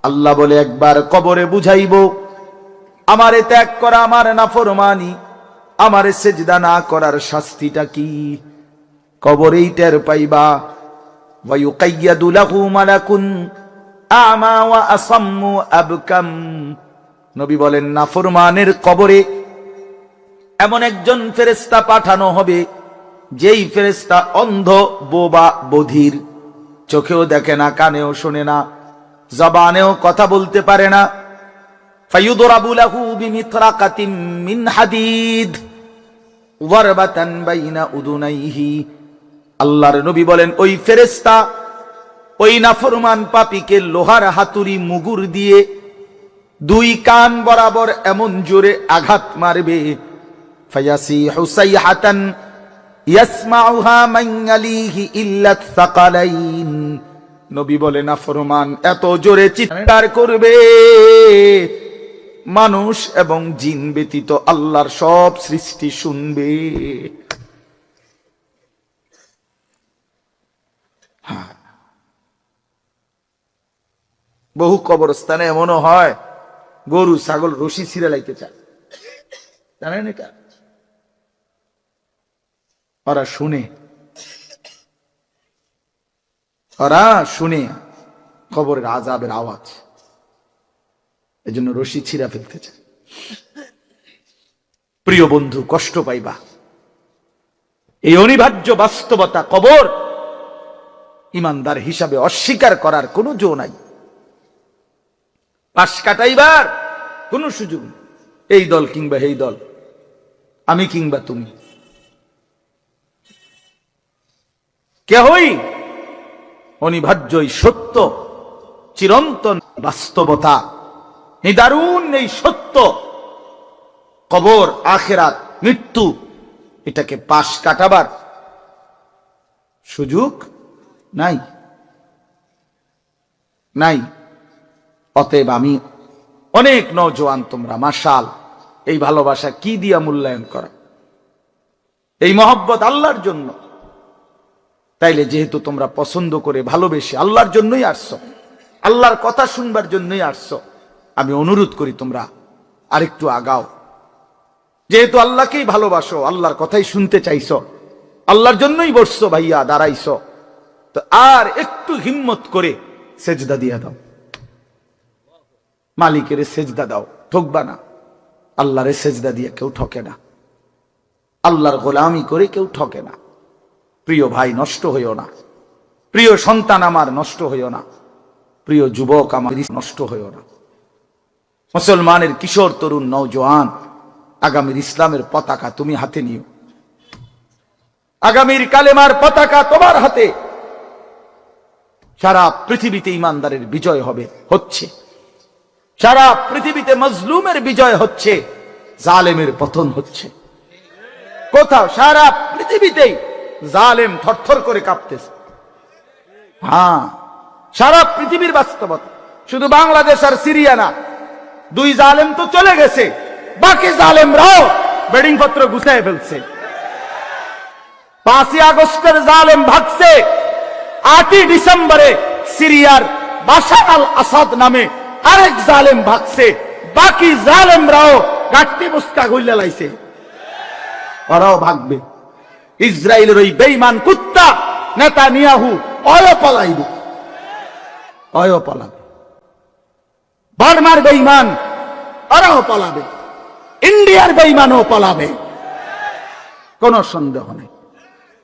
আল্লাহ বলে একবার কবরে বুঝাইব, আমারে ত্যাগ করা আমার নাফরমানি, আমারে সেজদা না করার শাস্তিটা কি কবরেই টের পাইবা। ওয়ায়ুকাইয়াদু লাহু মালাকুন আমা ওয়া আসাম্মু আবকাম। নবী বলেন নাফরমানের কবরে এমন একজন ফেরেশতা পাঠানো হবে, যেই ফেরেশতা অন্ধ, বোবা, বধির, চোখেও দেখে না, কানেও শোনে না, জবানেও কথা বলতে পারে না। ফায়ুদরাবু লাহু বিমিতরাকাতিন মিন হাদিদ ওয়ারবাতান বাইনা উদুনাইহি। আল্লাহর নবী বলেন ওই ফেরেশতা ওই নাফরমান পাপীকে লোহার হাতুড়ি মুগুর দিয়ে দুই কান বরাবর এমন জোরে আঘাত মারবে, ফায়াসিহু সাইহাতান ইয়াসমাউহা মান ইয়ালিহি ইল্লা সাকালাইন। নবী বলেন নাফরমান এত জোরে চিৎকার করবে, মানুষ এবং জিন ব্যতীত আল্লাহর সব সৃষ্টি শুনবে। বহু কবরস্থানে এমনও হয় গরু ছাগল রশি ছিঁড়ে লাইতে চায়, জানেন এটা? ওরা শুনে কবরের আযাবের আওয়াজ, এজন্য রশি ছিঁড়া ফেলতে চায়। প্রিয় বন্ধু, কষ্ট পাইবা, এই অনিবার্য বাস্তবতা কবর ইমানদার হিসাবে অস্বীকার করার কোনো জো নাই, পাশ কাটাইবার কোন সুযোগ নেই। এই দল কিংবা এই দল, আমি কিংবা তুমি, কেহই অনিবার্য এই সত্য, চিরন্তন বাস্তবতা, নিদারুণ এই সত্য কবর, আখিরাত, মৃত্যু, এটাকে পাশ কাটাবার সুযোগ নাই। অতএব আমি অনেক নওজোয়ান, তোমরা মাশাল, এই ভালোবাসা কি দিয়া মূল্যায়ন করা, এই মহব্বত আল্লাহর জন্য। তাইলে যেহেতু তোমরা পছন্দ করে ভালোবেসে আল্লাহর জন্যই আসছো, আল্লাহর কথা শুনবার জন্যই আসছো, আমি অনুরোধ করি তোমরা আরেকটু আগাও। যেহেতু আল্লাহকেই ভালোবাসো, আল্লাহর কথাই শুনতে চাইছো, আল্লাহর জন্যই বসছো ভাইয়া, দাঁড়াইছো, তো আর একটু হিম্মত করে সেজদা দিয়া দাও, মালিকের সেজদা দাও, ঠকবা না। আল্লাহরে সেজদা দিয়ে কেউ ঠকে না, আল্লাহর গোলামি করে কেউ ঠকে না। প্রিয় ভাই, নষ্ট হইও না, প্রিয় সন্তান আমার, নষ্ট হইও না, প্রিয় যুবক আমার, নষ্ট হইও না। মুসলমানের কিশোর, তরুণ, নওজোয়ান, আগামীর ইসলামের পতাকা তুমি হাতে নিও, আগামীর কালেমার পতাকা তোমার হাতে। সারা পৃথিবীতে ইমানদারের বিজয় হচ্ছে, সারা পৃথিবীতে মজলুমের বিজয় হচ্ছে, জালেমের পতন হচ্ছে। কোথাও সারা পৃথিবীতেই জালেম থরথর করে কাঁপতেছে। হ্যাঁ, সারা পৃথিবীর বাস্তবতা, শুধু বাংলাদেশ আর সিরিয়া না, দুই জালেম তো চলে গেছে, বাকি জালেমরাও বেডিং পত্র গুছায় ফেলছে। 5ই আগস্টের জালেম ভাগছে, 8ই ডিসেম্বরে সিরিয়ার বাশার আল আসাদ নামে আরেক জালেম ভাগছে, বাকি জালেমরাও গাট্টি মুস্কা গইলা লাইছে, ওরাও ভাগবে। ইসরায়েলের ওই বেঈমান কুত্তা নেতানিয়াহু অয় পালাইবে, বার্মার বেঈমান ওরাও পালাবে, ইন্ডিয়ার বেঈমানও পালাবে, কোন সন্দেহ নেই।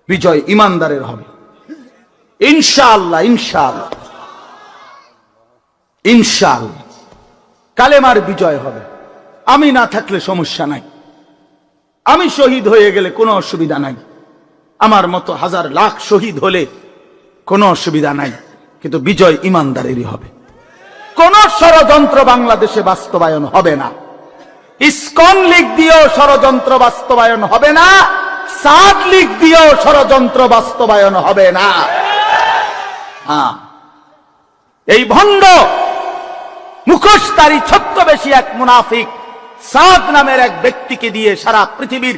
বিজয় ইমানদারের হবে ইনশাআল্লাহ, ইনশাআল্লাহ, ইনশাআল্লাহ। কালেমার বিজয় হবে। আমি না থাকলে সমস্যা নাই, আমি শহীদ হয়ে গেলে কোনো অসুবিধা নাই, আমার মতো হাজার লাখ শহীদ হলে কোনো অসুবিধা নাই, কিন্তু বিজয় ইমানদারেরই হবে। কোন ষড়যন্ত্র বাংলাদেশে বাস্তবায়ন হবে না, ইসকন লীগ দিয়েও ষড়যন্ত্র বাস্তবায়ন হবে না, সাদ লীগ দিয়েও ষড়যন্ত্র বাস্তবায়ন হবে না। হ্যাঁ, এই ভণ্ড মুখোশধারী ছদ্মবেশী এক মুনাফিক সাদ নামের এক ব্যক্তিকে দিয়ে সারা পৃথিবীর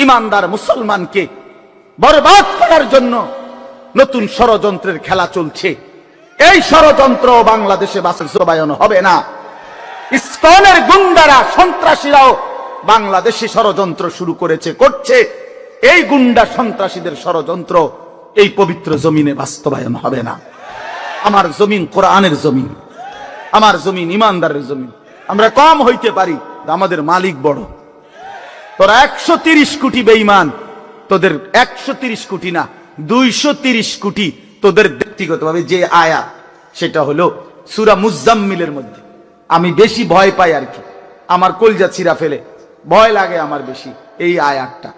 ইমানদার মুসলমানকে বরবাদ করার জন্য নতুন ষড়যন্ত্রের খেলা চলছে। এই ষড়যন্ত্র বাংলাদেশে বাস্তবায়ন হবে না। ইসকনের গুন্ডারা, সন্ত্রাসীরাও বাংলাদেশে ষড়যন্ত্র শুরু করছে। এই গুন্ডা সন্ত্রাসীদের ষড়যন্ত্র এই পবিত্র জমিনে বাস্তবায়ন হবে না। আমার জমিন কোরআনের জমিন, আমার জমিন ইমানদারের জমিন। আমরা কম হইতে পারি, আমাদের মালিক বড়। তোরা 130 কোটি বেঈমান, তোদের 130 কোটি না 230 কোটি তোদের ব্যক্তিগতভাবে যে আয়াত, সেটা হলো সূরা মুজাম্মিলের মধ্যে। আমি বেশি ভয় পাই আর কি, আমার কলজা ছিঁড়া ফেলে, ভয় লাগে আমার বেশি এই আয়াতটা।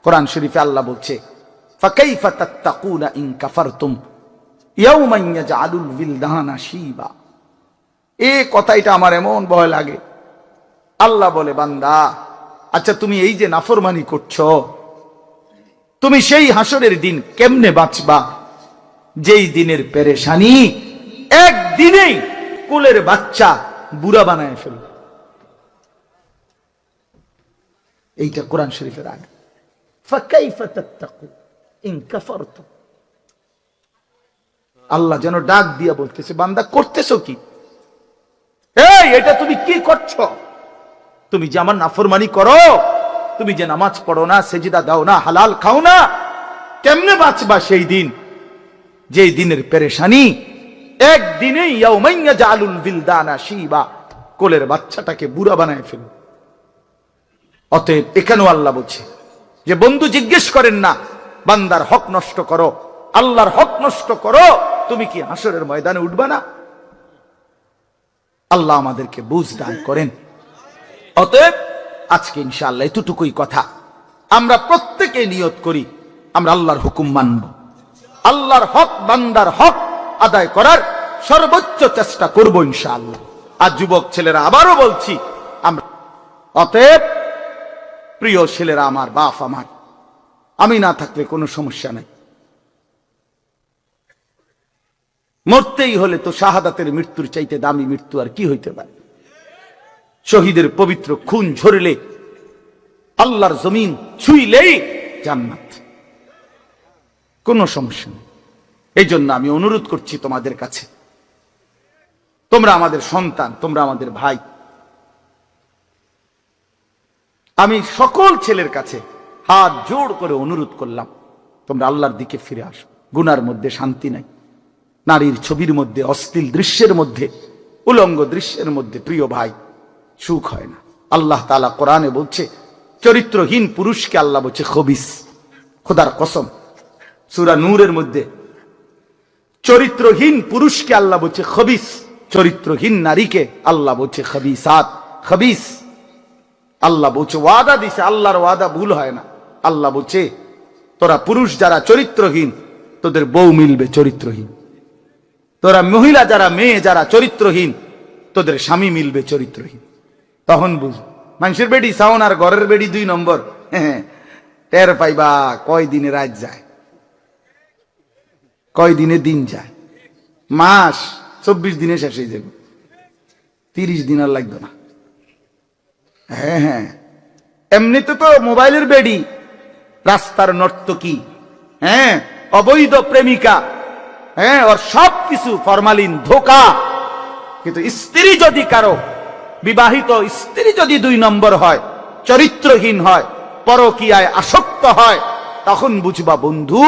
কোরআন শরীফে আল্লাহ বলছে, ফাকাইফা তাত্তাকুনা ইন কাফারতুম ইয়াওমান ইয়াজআলুল বিলদানা শিবা। এই কথাটা আমার এমন ভয় লাগে। আল্লাহ বলে, বান্দা আচ্ছা তুমি এই যে নাফরমানি করছো, তুমি সেই হাসরের দিন কেমনে বাঁচবা যেই দিনের পেরেশানি একদিনেই কোলের বাচ্চা বুড়া বানায় ফেলবে। এইটা কোরআন শরীফের আয়াত। ফাকাইফা তাত্তাকু ইন কাফারতুম। আল্লাহ যেন ডাক দিয়া বলতেছে, বান্দা করতেছো কি? এই এটা তুমি কি করছো? তুমি যে আমার নাফরমানি করো, তুমি যে নামাজ পড়ো না, সেজদা দাও না, হালাল খাও না, কেমনে বাঁচবা সেই দিন যেই দিনের পেরেশানি একদিনেই ইয়াউমান ইয়াজআলুল বিলদানা শিবা, কোলের বাচ্চাটাকে বুড়া বানায় ফেলবে। অতএব এখানেও আল্লাহ বলছে যে বন্ধু জিজ্ঞেস করেন না, বান্দার হক নষ্ট করো, আল্লাহর হক নষ্ট করো, তুমি কি হাসরের ময়দানে উঠবা না? আল্লাহ আমাদেরকে বুঝ দান করেন। অতএব আজকে ইনশাআল্লাহ এতটুকুই কথা। আমরা প্রত্যেকে নিয়ত করি আমরা আল্লাহর হুকুম মানব, আল্লাহর হক, বান্দার হক আদায় করার সর্বোচ্চ চেষ্টা করব ইনশাআল্লাহ। আর যুবক ছেলেরা আবারও বলছি, আমরা অতএব প্রিয় ছেলেরা, আমার বাপ আমার, আমি না থাকলে কোনো সমস্যা নাই। মরতেই হলে তো শাহাদাতের মৃত্যুর চাইতে দামি মৃত্যু আর কি হইতে পারে? শহীদের পবিত্র খুন ঝরলে, আল্লাহর জমিন ছুঁইলেই জান্নাত, কোনো সমস্যা নেই। এই জন্য আমি অনুরোধ করছি তোমাদের কাছে, তোমরা আমাদের সন্তান, তোমরা আমাদের ভাই। আমি সকল ছেলের কাছে হাত জোড় করে অনুরোধ করলাম, তোমরা আল্লাহর দিকে ফিরে আসো। গুনার মধ্যে শান্তি নাই, নারীর ছবির মধ্যে, অশ্লীল দৃশ্যের মধ্যে, উলঙ্গ দৃশ্যের মধ্যে প্রিয় ভাই সুখ হয় না। আল্লাহ তাআলা কোরআনে বলছে, চরিত্রহীন পুরুষকে আল্লাহ বলছে খবিস। খোদার কসম, সূরা নূরের মধ্যে চরিত্রহীন পুরুষকে আল্লাহ বলছে খবিস, চরিত্রহীন নারীকে আল্লাহ বলছে খবিসাত, খবিস। আল্লাহ বলছে, ওয়াদা দিছে, আল্লাহর ওয়াদা ভুল হয় না। আল্লাহ বলছে, তোরা পুরুষ যারা চরিত্রহীন, তোদের বউ মিলবে চরিত্রহীন। তোরা মহিলা যারা, মেয়ে যারা চরিত্রহীন, তোদের স্বামী মিলবে চরিত্রহীন। তখন বুঝ, মানুষের বেডি সাউন আর ঘরের বেডি 2 নম্বর, টের পাইবা কয় দিনে রাত যায়, কয় দিনে দিন যায়। মাস 24 দিনে শেষ হয়ে যাবে, 30 দিন আর লাগবে না। হ্যাঁ, এমনিতে তো মোবাইলের বেডি, রাস্তার নর্তকী, অবৈধ প্রেমিকা, ওর সব কিছু ফরমালিন, ধোকা। কিন্তু স্ত্রী যদি কারো, বিবাহিত স্ত্রী যদি 2 নম্বর হয়, চরিত্রহীন হয়, পরকীয়ায় আসক্ত হয়, তখন বুঝবা বন্ধু,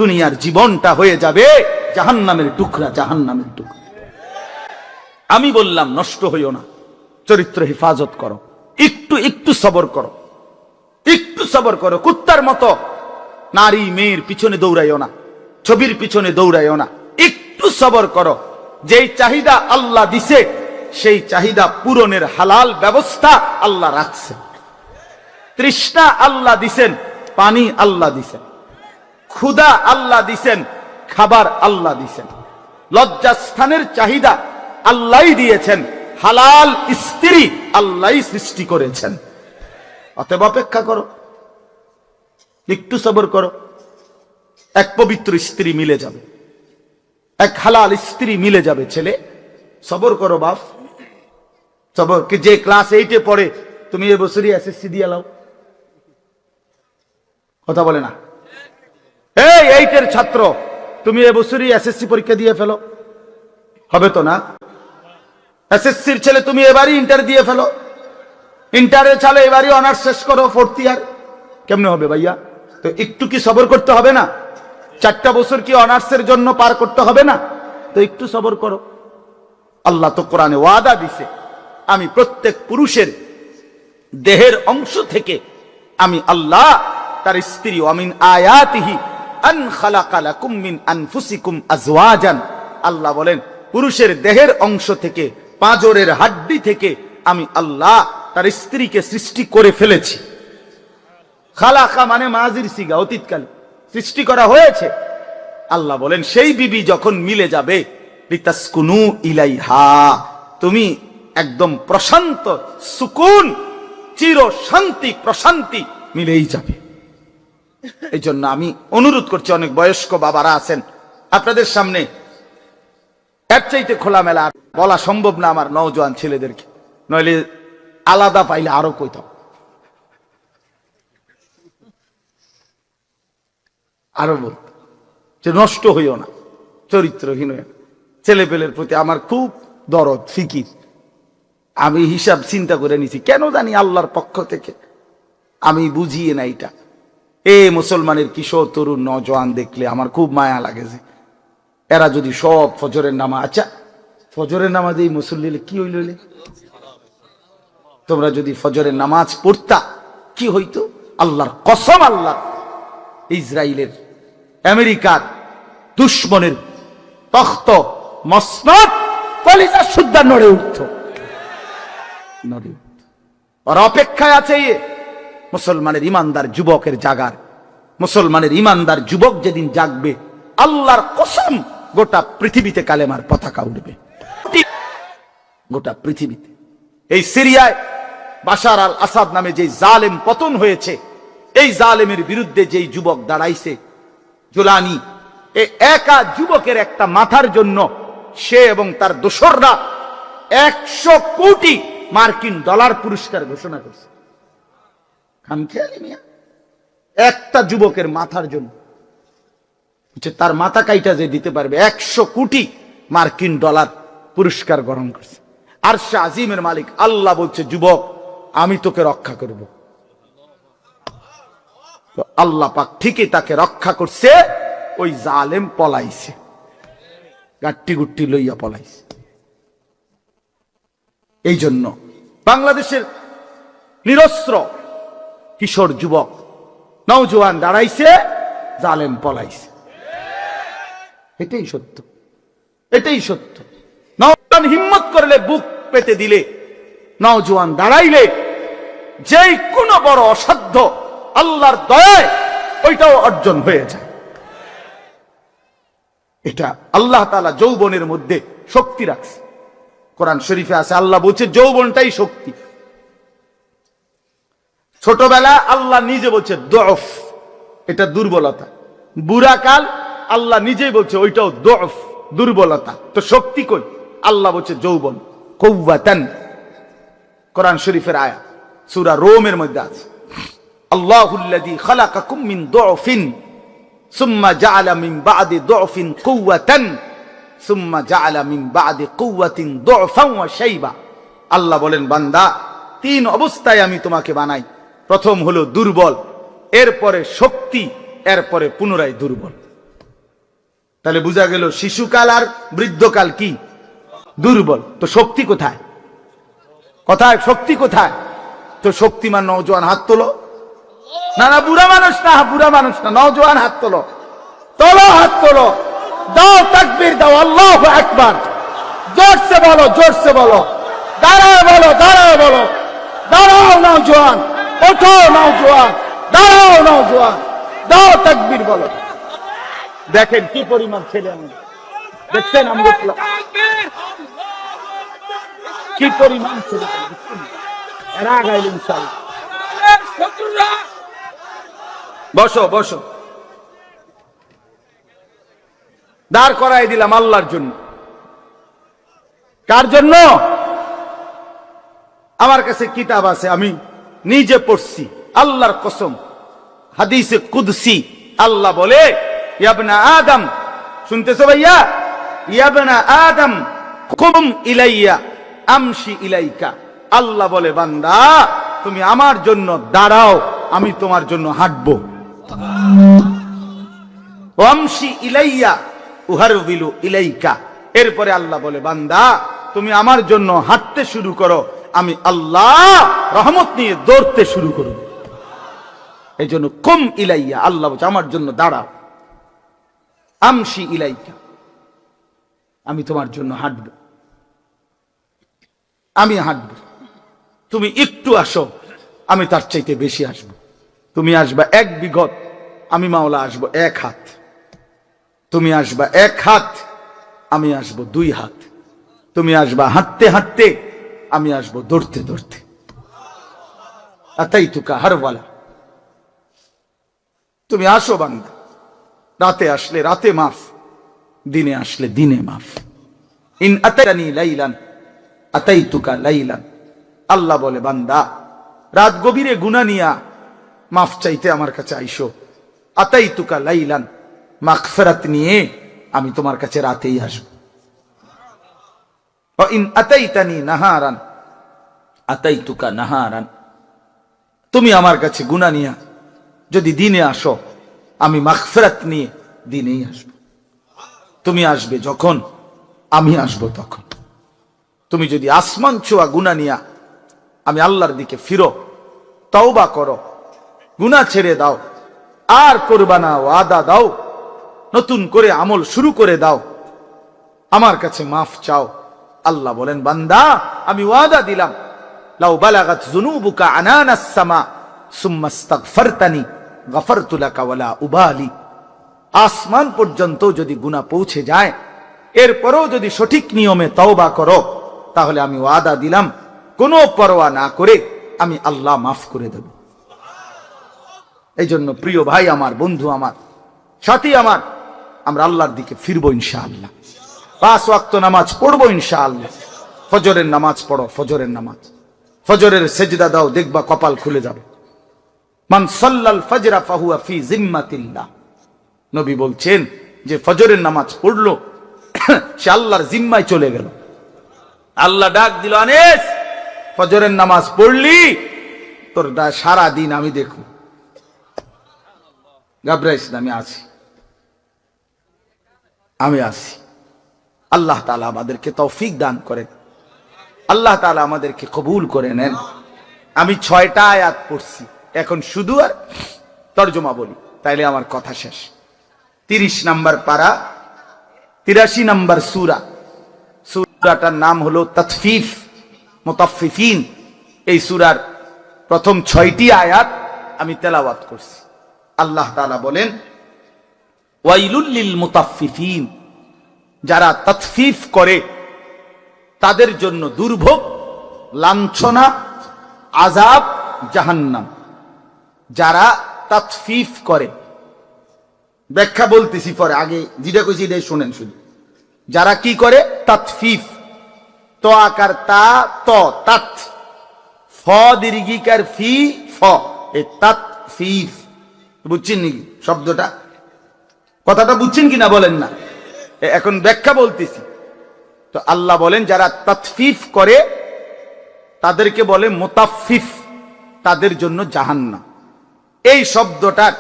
দুনিয়ার জীবনটা হয়ে যাবে জাহান্নামের টুকরা, জাহান্নামের টুকরা। আমি বললাম নষ্ট হইও না, চরিত্র হেফাজত করো, একটু একটু সবর করো, একটু সবর করো। কুত্তার মতো নারী মেয়ের পিছনে দৌড়াইও না, ছবির পিছনে দৌড়াইও না, একটু সবর করো। যেই চাহিদা আল্লাহ দিছে, সেই চাহিদা পূরণের হালাল ব্যবস্থা আল্লাহ রাখছে। তৃষ্ণা আল্লাহ দিছেন, পানি আল্লাহ দিছেন, ক্ষুধা আল্লাহ দিছেন, খাবার আল্লাহ দিছেন, লজ্জাস্থানের চাহিদা আল্লাহই দিয়েছেন, হালাল স্ত্রী আল্লাহই সৃষ্টি করেছেন। অতএব অপেক্ষা করো, একটু সবর করো। এক পবিত্র স্ত্রী মিলে যাবে, এক হালাল স্ত্রী মিলে যাবে। ছেলে সবর করো বাপ, সবর। যে ক্লাস 8-এ পড়ে, তুমি এবছরই এসএসসি দিয়ে লাও, কথা বলে না? এই 8-এর ছাত্র, তুমি এবছরই এসএসসি পরীক্ষা দিয়ে ফেলো, হবে তো না? এসএসসির ছেলে তুমি এবারই ইন্টার দিয়ে ফেলো, ইন্টারে চালে এবারই অনার্স শেষ করো, 4th ইয়ার, কেমনে হবে ভাইয়া? তো একটু কি সবর করতে হবে না? 4টা বছর কি অনার্সের জন্য পার করতে হবে না? তো একটু সবর করো। আল্লাহ তো কোরআনে ওয়াদা দিছে, আমি প্রত্যেক পুরুষের দেহের অংশ থেকে আমি আল্লাহ তার স্ত্রী, আমিন আয়াতিহি আন খালাকা লাকুম মিন আনফুসিকুম আজওয়াজান, আল্লাহ বলেন পুরুষের দেহের অংশ থেকে, পাঁজরের হাড্ডি থেকে আমি আল্লাহ তার স্ত্রীকে সৃষ্টি করে ফেলেছি। খালাকা মানে মাজির সিগা, অতীতকালে সৃষ্টি করা হয়েছে। আল্লাহ বলেন সেই বিবি যখন মিলে যাবে, লিতাসকুনু ইলাইহা, তুমি একদম প্রশান্ত, সুকুন, চির শান্তি, প্রশান্তি মিলেই যাবে। এই জন্য আমি অনুরোধ করছি, অনেক বয়স্ক বাবারা আছেন আপনাদের সামনে, এর চাইতে খোলামেলা বলা সম্ভব না আমার নওজোয়ান ছেলেদেরকে, নইলে আলাদা পাইলে আরো কইতাম, আরো বলত যে নষ্ট হইও না, চরিত্রহীন হইও না। ছেলেপেলের প্রতি আমার খুব দরদ, ফিকির। আমি হিসাব চিন্তা করে নিছি, কেন জানি আল্লাহর পক্ষ থেকে আমি বুঝিয়ে না এটা। মুসলমানের কিশোর তরুণ নওজোয়ান দেখলে আমার খুব মায়া লাগে, যে এরা যদি সব ফজরের নামাজ, আচ্ছা ফজরের নামাজ এই মুসল্লি কি হইল, তোমরা যদি ফজরের নামাজ পড়তা কি হইতো? আল্লাহর কসম, আল্লাহ ইসরায়েলের, আমেরিকার দুশ্মনের তখ্ত মসনদ কলিজা সুদ্ধা নড়ে উঠত, নড়ে উঠত। আর অপেক্ষায় আছে মুসলমানের ইমানদার যুবকের জাগার। মুসলমানের ইমানদার যুবক যেদিন জাগবে, আল্লাহর কসম গোটা পৃথিবীতে কালেমার পতাকা উঠবে, গোটা পৃথিবীতে। এই সিরিয়ায় বাশার আল আসাদ নামে যে জালেম পতন হয়েছে, এই জালেমের বিরুদ্ধে যেই যুবক দাঁড়াইছে, জুলানি, এই একা যুবকের একটা মাথার জন্য সে এবং তার দোসররা 100 কোটি মার্কিন ডলার পুরস্কার ঘোষণা করছে। খামখেয়ালি মিয়া, একটা যুবকের মাথার জন্য তার মাথা কাইটা যে দিতে পারবে, 100 কোটি মার্কিন ডলার পুরস্কার গ্রহণ করছে। আরশে আজিমের মালিক আল্লাহ বলছে, যুবক আমি তোকে রক্ষা করব। তো আল্লাহ পাক ঠিকই তাকে রক্ষা করছে। ওই জালেম পলাইছে, গাট্টি গুট্টি লইয়া পলাইছে। এই জন্য বাংলাদেশের নিরস্ত্র কিশোর যুবক নওজোয়ান দাঁড়াইছে, জালেম পলাইছে। এটাই সত্য, এটাই সত্য। নওজোয়ান হিম্মত করলে, বুক পেতে দিলে, নওজোয়ান দাঁড়াইলে, যেই কোনো বড় অসাধ্য আল্লাহর দয়ায় ওইটাও অর্জন হয়ে যায়। এটা আল্লাহ তাআলা যৌবনের মধ্যে শক্তি রাখছে। কোরআন শরীফে আছে, আল্লাহ বলছে যৌবনটাই শক্তি। ছোটবেলা আল্লাহ নিজে বলছে দফ, এটা দুর্বলতা। বুড়াকাল আল্লাহ নিজেই বলছে ওইটাও দফ, দুর্বলতা। তো শক্তি কই? আল্লাহ বলছে যৌবন, কুওয়াতান। কোরআন শরীফের আয়াত সূরা রোমের মধ্যে আছে, আল্লাহুল্লাযী খালাকাকুম মিন দুফিন সুম্মা জাআলা মিন বা'দি দুফিন কুওয়াতান সুম্মা জাআলা মিন বা'দি কুওয়াতিন দুফান ওয়া শাইবা। আল্লাহ বলেন, বান্দা 3 অবস্থায় আমি তোমাকে বানাই। প্রথম হলো দুর্বল, এরপরে শক্তি, এরপরে পুনরায় দুর্বল। তাহলে বোঝা গেল শিশুকাল আর বৃদ্ধকাল কি? দুর্বল। তো শক্তি কোথায়? কোথায় শক্তি কোথায়? তো শক্তিমান নওজোয়ান হাত তোলো। না না, বুড়া মানুষ না, বুড়া মানুষ না, নওজোয়ান হাত তোলো, তোলো হাত তোলো, দাও তাকবীর দাও, আল্লাহু আকবার, জোরসে বলো, জোরসে বলো, দাঁড়াও বলো, দাঁড়াও বলো, দাঁড়াও নওজোয়ান, ওঠো নওজোয়ান, দাঁড়াও নওজোয়ান, দাও তাকবীর বলো। দেখেন কি পরিমাণ ছেলে, আমাদের দেখছেন, আমরা কি পরিমাণ ছেলে, এরা আগাইল ইনশাআল্লাহ। বসো বসো, দাঁড় করাই দিলাম আল্লাহর জন্য। কার জন্য? আমার কাছে কিতাব আছে, আমি নিজে পড়ছি, আল্লাহর কসম। হাদিসে কুদসি আল্লাহ বলে, ইয়া ইবনা আদম, শুনতেছো ভাইয়া? ইয়া ইবনা আদম কুম ইলাইয়া আমশি ইলাইকা। আল্লাহ বলে বান্দা তুমি আমার জন্য দাঁড়াও, আমি তোমার জন্য হাঁটবো। আমশি ইলাইয়া উহারবিলু ইলাইকা। এরপরে আল্লাহ বলে বান্দা তুমি আমার জন্য হাঁটতে শুরু করো, আমি আল্লাহ রহমত নিয়ে দৌড়তে শুরু করব। এই জন্য কুম ইলাইয়া, আল্লাহ বলছে আমার জন্য দাঁড়াও। আমশি ইলাইকা, আমি তোমার জন্য হাঁটব, আমি হাঁটব। তুমি একটু আসো, আমি তার চাইতে বেশি আসব। তুমি আসবা 1 বিঘত, আমি মাওলা আসব 1 হাত। তুমি আসবা 1 হাত, আমি আসব 2 হাত। তুমি আসবা হাঁটতে হাঁটতে, আমি আসবো দৌড়তে দৌড়তে। আতাইতুকা হারওয়ালা, তুমি আসো বান্দা। রাতে আসলে রাতে মাফ, দিনে আসলে দিনে মাফ। ইন আতানি লাইলান আতাইতুকা লাইলান। আল্লাহ বলে বান্দা রাত গভীরে গুনাহ নিয়া মাফ চাইতে আমার কাছে আইসো। আতাইতুকা লাইলান, মাগফিরাত নিয়ে আমি তোমার কাছে রাতেই আসবো। ইন আতাইতানি নাহারান আতাইতুকা নাহারান। তুমি আমার কাছে গুনাহ নিয়া যদি দিনে আসো, আমি মাগফিরাত নিয়ে দিনেই আসব। তুমি আসবে যখন, আমি আসব তখন। তুমি যদি আসমান ছোঁয়া গুনাহ নিয়া আমি আল্লাহর দিকে ফিরো, তওবা করো, গুনাহ ছেড়ে দাও, আর করবা না, ওয়াদা দাও, নতুন করে আমল শুরু করে দাও, আমার কাছে মাফ চাও। আল্লাহ বলেন বান্দা আমি ওয়াদা দিলাম, লাউ বালাগাত যুনুবুকা আনানাস সামা সুম্মা ইস্তাগফারতানি গফারতু লাকা ওয়ালা উবালি। আসমান পর্যন্ত যদি গুনাহ পৌঁছে যায়, এরপরেও যদি সঠিক নিয়মে তওবা করো, তাহলে আমি ওয়াদা দিলাম কোনো পরোয়া না করে আমি আল্লাহ মাফ করে দেব। এই জন্য প্রিয় ভাই আমার, বন্ধু আমার, সাথী আমার, আমরা আল্লাহর দিকে ফিরবো ইনশাআল্লাহ। 5 ওয়াক্ত নামাজ পড়বো ইনশাআল্লাহ। ফজরের নামাজ পড়ো, ফজরের নামাজ, ফজরের সেজদা দাও, দেখবা কপাল খুলে যাবে। মান সাল্লাল ফজরা ফাহুয়া ফি জিম্মাতিল্লাহ। নবী বলছেন যে ফজরের নামাজ পড়লো সে আল্লাহর জিম্মায় চলে গেল। আল্লাহ ডাক দিল, আনিস ফজরের নামাজ পড়লি, তোর সারা দিন আমি দেখব। ঘাবড়াইস না, আমি আছি, আমি আছি। আল্লাহ তাআলা আমাদেরকে তৌফিক দান করেন, আল্লাহ তাআলা আমাদেরকে কবুল করে নেন। আমি 6টা আয়াত পড়ছি, এখন শুধু আর তরজমা বলি, তাইলে আমার কথা শেষ। 30 নম্বর পারা, 83 নম্বর সূরা। সূরাটার নাম হলো তাতফিফ মুতাফফিফিন। এই সূরার প্রথম 6টি আয়াত আমি তেলাওয়াত করছি। আল্লাহ তাআলা বলেন ওয়াইলুল লিল মুতাফফিফিন, যারা তাতফিফ করে তাদের জন্য দুর্ভোগ, লাঞ্ছনা, আযাব, জাহান্নাম। যারা তাতফিফ করে, ব্যাখ্যা বলতেছি পরে, আগে যেটা কইছি এটাই শুনেন শুধু। যারা কি করে? তাতফিফ, তো আকার তা, ত তাত, ফ দীর্ঘিকার ফি, ফ, এই তাতফিফ। বুঝছেন নাকি শব্দটা? কথাটা বুঝছেন কিনা বলেন না? এখন ব্যাখ্যা বলতেছি। তো আল্লাহ বলেন যারা তাতফিফ করে তাদেরকে বলে মুতাফফিফ, তাদের জন্য জাহান্নাম। এই শব্দটার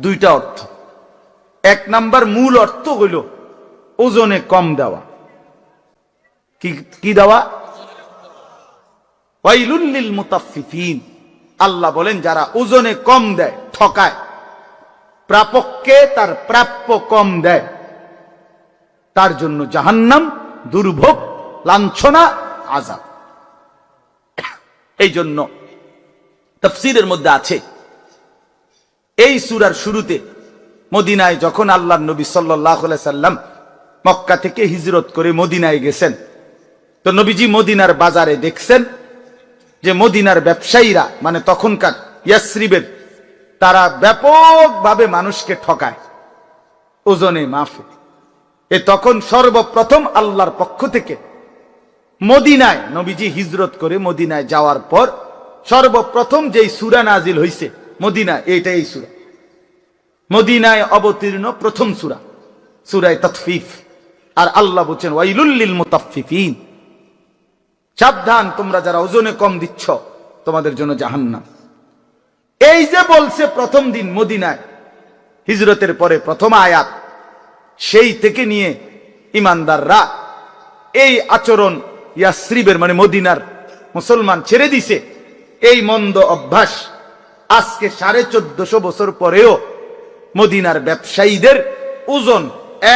2টা অর্থ। 1 নাম্বার মূল অর্থ হইল ওজনে কম দেওয়া। কি দেওয়া? ওয়াইলুল লিল মুতাফফিফিন। আল্লাহ বলেন যারা ওজনে কম দেয়, ঠকায়, প্রাপককে তার প্রাপ্য কম দেয়, তার জন্য জাহান্নাম, দুর্ভোগ, লাঞ্ছনা, আযাব। এই জন্য তাফসীরের মধ্যে আছে, এই সূরার শুরুতে মদিনায় যখন আল্লাহর নবী সাল্লাল্লাহু আলাইহি সাল্লাম মক্কা থেকে হিজরত করে মদিনায় গেছেন, তো নবীজি মদিনার বাজারে দেখছেন যে মদিনার ব্যবসায়ীরা, মানে তখনকার ইয়াসরিবের, তারা ব্যাপকভাবে মানুষকে ঠকায় ওজনে মাফে। তখন সর্বপ্রথম আল্লাহর পক্ষ থেকে মদিনায় নবীজি হিজরত করে মদিনায় যাওয়ার পর সর্বপ্রথম যেই সূরা নাজিল হইছে মদিনায়, এইটাই এই সূরা, মদিনায় অবতীর্ণ প্রথম সূরা, সূরা তাতফিফ। আর আল্লাহ বলছেন ওয়াইলুল লিল মুতাফফিফিন, সাবধান তোমরা যারা ওজনে কম দিচ্ছ, তোমাদের জন্য জাহান্নাম। এই যে বলছে প্রথম দিন মদিনায় হিজরতের পরে প্রথম আয়াত, সেই থেকে নিয়ে ইমানদাররা এই আচরণ ইয়াসরিবের মানে মদিনার মুসলমান ছেড়ে দিছে। এই মন্দ অভ্যাস আজকে 1450 বছর পরেও মদিনার ব্যবসায়ীদের ওজন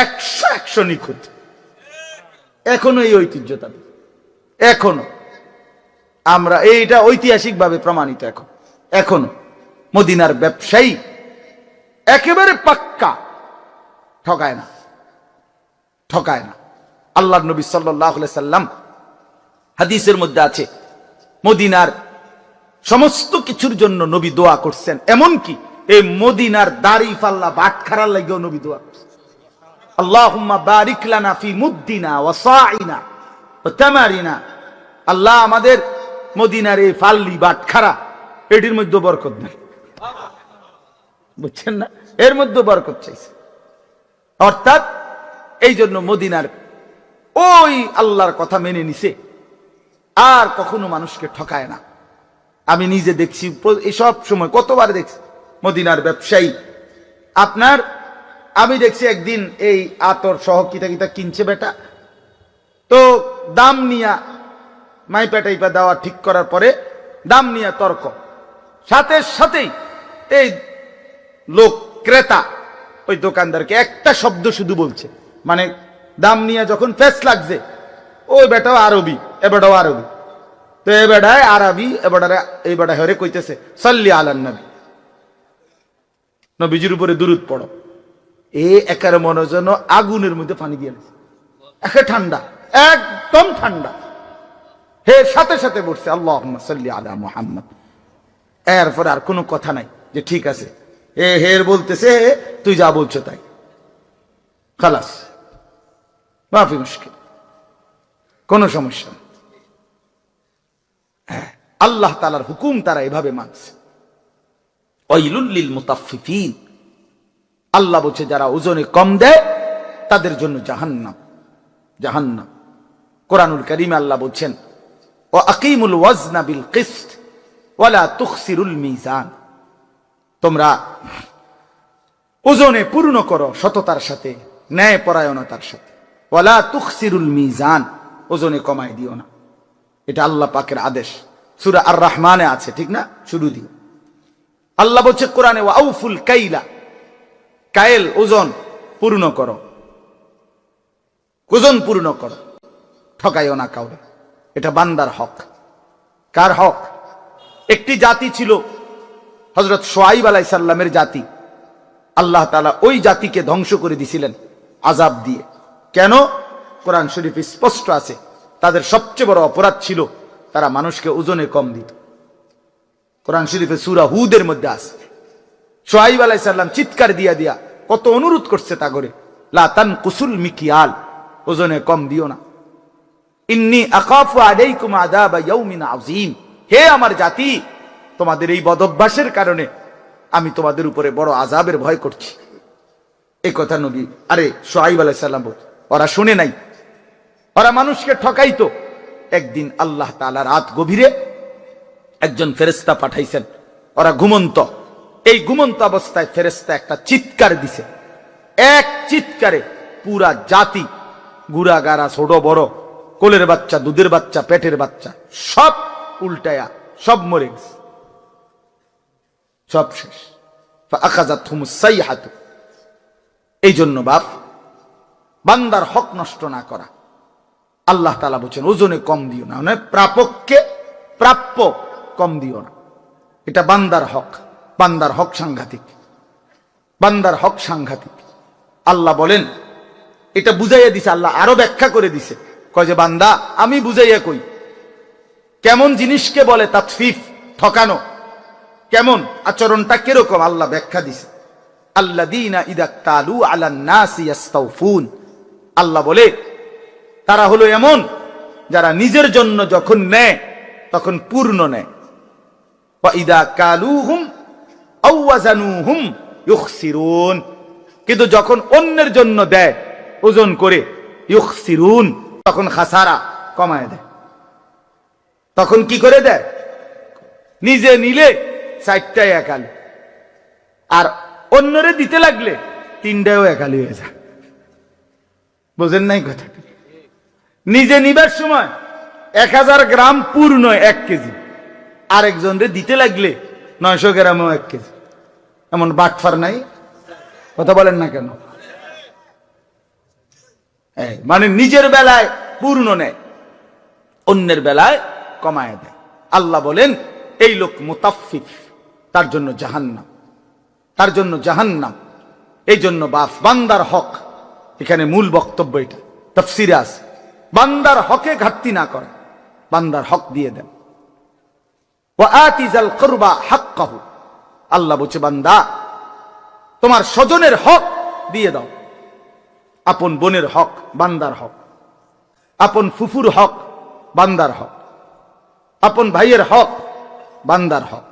100 নিখুঁত, এখনো এই ঐতিহ্য তাদের, এখনো আমরা এইটা ঐতিহাসিক ভাবে প্রমাণিত। এখনো মদিনার ব্যবসায়ী একেবারে পাক্কা, ঠকায় না, ঠকায় না। আল্লাহর নবী সাল্লাল্লাহু আলাইহি সাল্লাম হাদিসের মধ্যে আছে মদিনার সমস্ত কিছুর জন্য নবী দোয়া করছেন, এমনকি এই মদিনার দাড়ি পাল্লা বাটখারার লাগেও নবী দোয়া করছেন। আল্লাহুম্মা বারিক লানা ফি মুদ্দিনা ওয়া সাইনা ওয়া তামারিনা, আল্লাহ আমাদের মদিনার এই ফাল্লি বাটখারা এটির মধ্যে বরকত দেন, বুঝছেন না, এর মধ্যে বরকত চাইছে। অর্থাৎ এই জন্য মদিনার ওই আল্লাহর কথা মেনে নিছে, আর কখনো মানুষকে ঠকায় না। আমি নিজে দেখছি, সব সময় কতবার দেখছি মদিনার ব্যবসায়ী আপনার, আমি দেখছি একদিন এই আতর সহ কিতা কিতা কিনছে বেটা, তো দাম নিয়া মাইপা টাইপা দেওয়া ঠিক করার পরে দাম নিয়ে তর্ক, সাথে সাথেই এই লোক ক্রেতা ওই দোকানদারকে একটা শব্দ শুধু বলছে, মানে দাম নিয়ে যখন ফেস লাগছে, ওই বেটাও আরবি এ বেটাও আরবি, তো এ বেটায় আরবি এই বেটা হরে কইতেছে সাল্লি আলান নবী, নবীজির উপরে দুরূদ পড়ো। এ একার মনে যেন আগুনের মধ্যে পানি দিয়ে একে ঠান্ডা, একদম ঠান্ডা। হে সাথে সাথে বলছে আল্লাহুম্মা সাল্লি আলা মুহাম্মদ, এরপর আর কোনো কথা নাই যে ঠিক আছে, এ হের বলতেছে তুই যা বলছো তাই, খালাস, মাফি মুশকিল, কোনো সমস্যা নেই। আল্লাহ তাআলার হুকুম তারা এভাবে মানছে। ওয়াইলুল লিল মুতাফফিফিন, আল্লাহ বলছে যারা ওজনে কম দেয় তাদের জন্য জাহান্নাম, জাহান্নাম। কোরআনুল কারীমে আল্লাহ বলছেন ওয়া আকিমুল ওয়াজনা বিল কিসত ওয়ালা তুখসিরুল মিজান, তোমরা ওজনে পূর্ণ করো সততার সাথে, ন্যায় পরায়ণতার সাথে, ওয়ালা তুখসিরুল মিজান, ওজনে কমাই দিও না। এটা আল্লাহ পাকের আদেশ, সূরা আর রহমানে আছে, ঠিক না, শুরু দিও। আল্লাহ বলছে কোরআনে ওয়া আউফুল কাইলা, কায়েল ওজন পূর্ণ করো, ওজন পূর্ণ করো, ঠকাইও না কাউরে। এটা বান্দার হক। কার হক? একটি জাতি ছিল হযরত শুআয়ব আলাইহিস সালামের জাতি, আল্লাহ তাআলা ওই জাতিকে ধ্বংস করে দিয়েছিলেন আযাব দিয়ে। কেন? কোরআন শরীফে স্পষ্ট আছে, তাদের সবচেয়ে বড় অপরাধ ছিল তারা মানুষকে ওজনে কম দিত। কোরআন শরীফে সূরা হুদের মধ্যে আছে, শুআয়ব আলাইহিস সালাম চিৎকার দিয়া দিয়া কত অনুরোধ করছে তা করে, লা তানকুসুল মিকিয়াল, ওজনে কম দিও না। ইন্নী আখাফু আলাইকুম আযাবা ইয়াউমিন আযীম, হে আমার জাতি, তোমাদের এই বদভ্যাসের কারণে আমি তোমাদের উপরে বড় আযাবের ভয় করছি। এই কথা নবী শুআয়ব আলাইহিস সালাম বল, ওরা শুনে নাই, ওরা মানুষকে ঠকাইতো। একদিন আল্লাহ তাআলা রাত গভীরে একজন ফেরেশতা পাঠাইছেন, ওরা ঘুমন্ত, এই ঘুমন্ত অবস্থায় ফেরেশতা একটা চিৎকার দিছে, এক চিৎকারে পুরা জাতি, গুড়াগাড়া, ছোট বড়, কোলের বাচ্চা, দুধের বাচ্চা, পেটের বাচ্চা, সব উল্টায়া সব মরে গেছে, সব শেষ। ফাআখাযাতহুমুস সাইহাতু, এই জন্য বাপ, বান্দার হক নষ্ট না করা। আল্লাহ তাআলা বলেন ওজনে কম দিও না, মানে প্রাপককে প্রাপ্য কম দিও না, এটা বান্দার হক। বান্দার হক সাংঘাতিক, বান্দার হক সাংঘাতিক। আল্লাহ বলেন, এটা বুঝাইয়া দিছে, আল্লাহ আরো ব্যাখ্যা করে দিছে, কয় যে বান্দা আমি বুঝাইয়া কই, কেমন জিনিসকে বলে তাতফিফ, ঠকানো, কেমন আচরণটা কিরকম, আল্লাহ ব্যাখ্যা দিছে। আল্লাযীনা ইযা তালু আলান নাসি ইস্তাউফুন, আল্লাহ বলে তারা হলো এমন যারা নিজের জন্য যখন নেয় তখন পূর্ণ নেয়। ওয়া ইযা কালুহুম আও ওয়াজানুহুম ইখসিরুন, কিন্তু যখন অন্যের জন্য দেয় ওজন করে, ইউখসিরুন, তখন খাসারা কমায় দেয়। তখন কি করে দেয়? নিজে নিলে 4টায় একালি, আর অন্যরে দিতে লাগলে 3টায়ও একালি হয়ে যায়। বুঝেন নাই কথা? নিজে নিবার সময় 1000 গ্রাম পূর্ণ 1 কেজি, আরেকজনরে দিতে লাগলে 900 গ্রামও 1 কেজি। এমন বাটফার নাই? কথা বলেন না কেন? মানে নিজের বেলায় পূর্ণ নেয়, অন্যের বেলায় কমায় দেয়। আল্লাহ বলেন এই লোক মুতাফফিফ, তার জন্য জাহান্নাম, তার জন্য জাহান্নাম। এই জন্য বান্দার হক, এখানে মূল বক্তব্য এটা, তাফসীরে আছে, বান্দার হকে ঘাটতি না করে, বান্দার হক দিয়ে দেন। ওয়া আতিজাল কুরবা হাক্কাহু, আল্লাহ বলছে বান্দা তোমার স্বজনের হক দিয়ে দাও। আপন বোনের হক বান্দার হক, আপন ফুফুর হক বান্দার হক, আপন ভাইয়ের হক বান্দার হক,